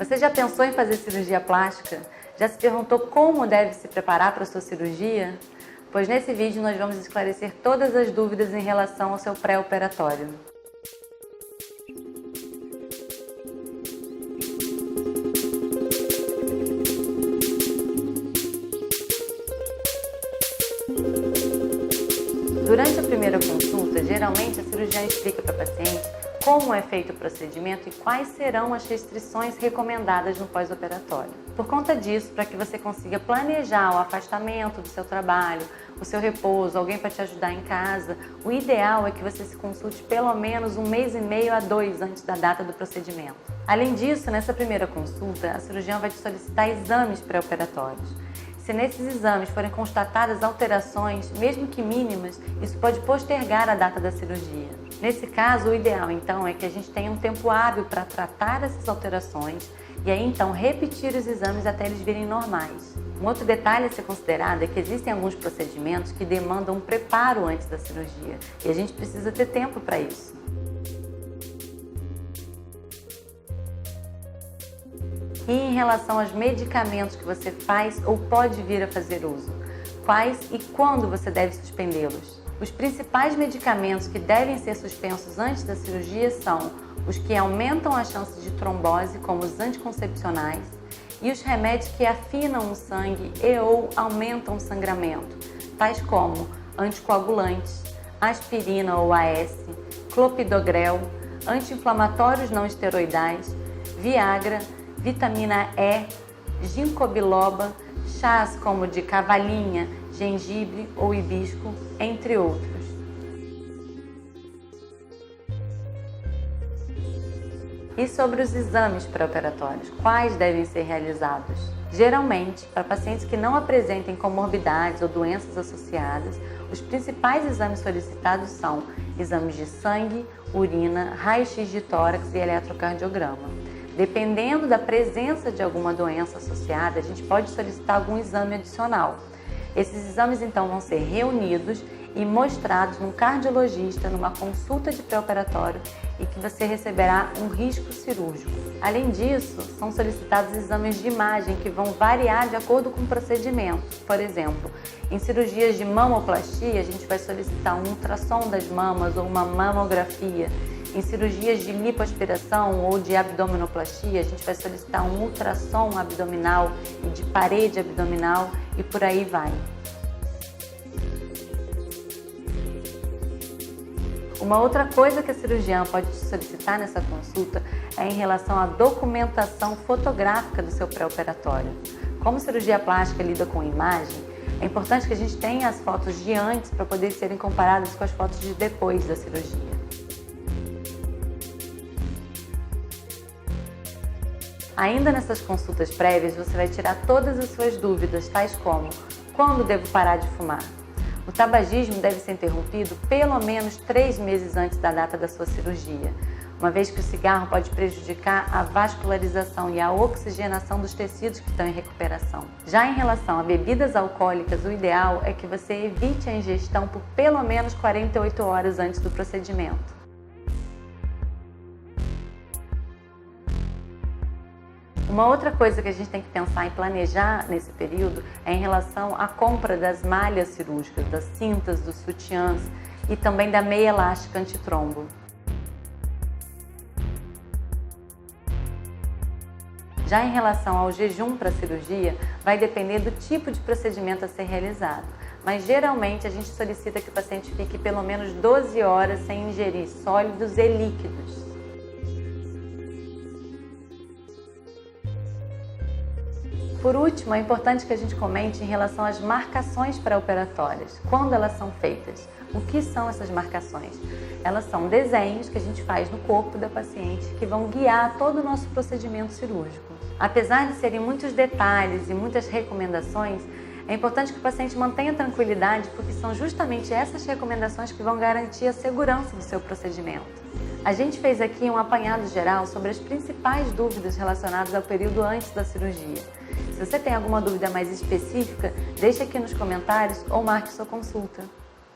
Você já pensou em fazer cirurgia plástica? Já se perguntou como deve se preparar para a sua cirurgia? Pois nesse vídeo nós vamos esclarecer todas as dúvidas em relação ao seu pré-operatório. Durante a primeira consulta, geralmente a cirurgiã explica para a paciente como é feito o procedimento e quais serão as restrições recomendadas no pós-operatório. Por conta disso, para que você consiga planejar o afastamento do seu trabalho, o seu repouso, alguém para te ajudar em casa, o ideal é que você se consulte pelo menos 1 mês e meio a 2 antes da data do procedimento. Além disso, nessa primeira consulta, a cirurgiã vai te solicitar exames pré-operatórios. Se nesses exames forem constatadas alterações, mesmo que mínimas, isso pode postergar a data da cirurgia. Nesse caso, o ideal então é que a gente tenha um tempo hábil para tratar essas alterações e aí então repetir os exames até eles virem normais. Um outro detalhe a ser considerado é que existem alguns procedimentos que demandam um preparo antes da cirurgia e a gente precisa ter tempo para isso. E em relação aos medicamentos que você faz ou pode vir a fazer uso, quais e quando você deve suspendê-los? Os principais medicamentos que devem ser suspensos antes da cirurgia são os que aumentam a chance de trombose, como os anticoncepcionais, e os remédios que afinam o sangue e ou aumentam o sangramento, tais como anticoagulantes, aspirina ou AS, clopidogrel, anti-inflamatórios não esteroidais, Viagra, vitamina E, ginkgo biloba, chás como de cavalinha, gengibre ou hibisco, entre outros. E sobre os exames pré-operatórios, quais devem ser realizados? Geralmente, para pacientes que não apresentem comorbidades ou doenças associadas, os principais exames solicitados são exames de sangue, urina, raio-x de tórax e eletrocardiograma. Dependendo da presença de alguma doença associada, a gente pode solicitar algum exame adicional. Esses exames então vão ser reunidos e mostrados num cardiologista numa consulta de pré-operatório e que você receberá um risco cirúrgico. Além disso, são solicitados exames de imagem que vão variar de acordo com o procedimento. Por exemplo, em cirurgias de mamoplastia, a gente vai solicitar um ultrassom das mamas ou uma mamografia. Em cirurgias de lipoaspiração ou de abdominoplastia, a gente vai solicitar um ultrassom abdominal e de parede abdominal e por aí vai. Uma outra coisa que a cirurgiã pode te solicitar nessa consulta é em relação à documentação fotográfica do seu pré-operatório. Como cirurgia plástica lida com imagem, é importante que a gente tenha as fotos de antes para poder serem comparadas com as fotos de depois da cirurgia. Ainda nessas consultas prévias, você vai tirar todas as suas dúvidas, tais como: quando devo parar de fumar? O tabagismo deve ser interrompido pelo menos 3 meses antes da data da sua cirurgia, uma vez que o cigarro pode prejudicar a vascularização e a oxigenação dos tecidos que estão em recuperação. Já em relação a bebidas alcoólicas, o ideal é que você evite a ingestão por pelo menos 48 horas antes do procedimento. Uma outra coisa que a gente tem que pensar em planejar nesse período é em relação à compra das malhas cirúrgicas, das cintas, dos sutiãs e também da meia elástica antitrombo. Já em relação ao jejum para a cirurgia, vai depender do tipo de procedimento a ser realizado, mas geralmente a gente solicita que o paciente fique pelo menos 12 horas sem ingerir sólidos e líquidos. Por último, é importante que a gente comente em relação às marcações pré-operatórias, quando elas são feitas. O que são essas marcações? Elas são desenhos que a gente faz no corpo da paciente que vão guiar todo o nosso procedimento cirúrgico. Apesar de serem muitos detalhes e muitas recomendações, é importante que o paciente mantenha tranquilidade porque são justamente essas recomendações que vão garantir a segurança do seu procedimento. A gente fez aqui um apanhado geral sobre as principais dúvidas relacionadas ao período antes da cirurgia. Se você tem alguma dúvida mais específica, deixe aqui nos comentários ou marque sua consulta.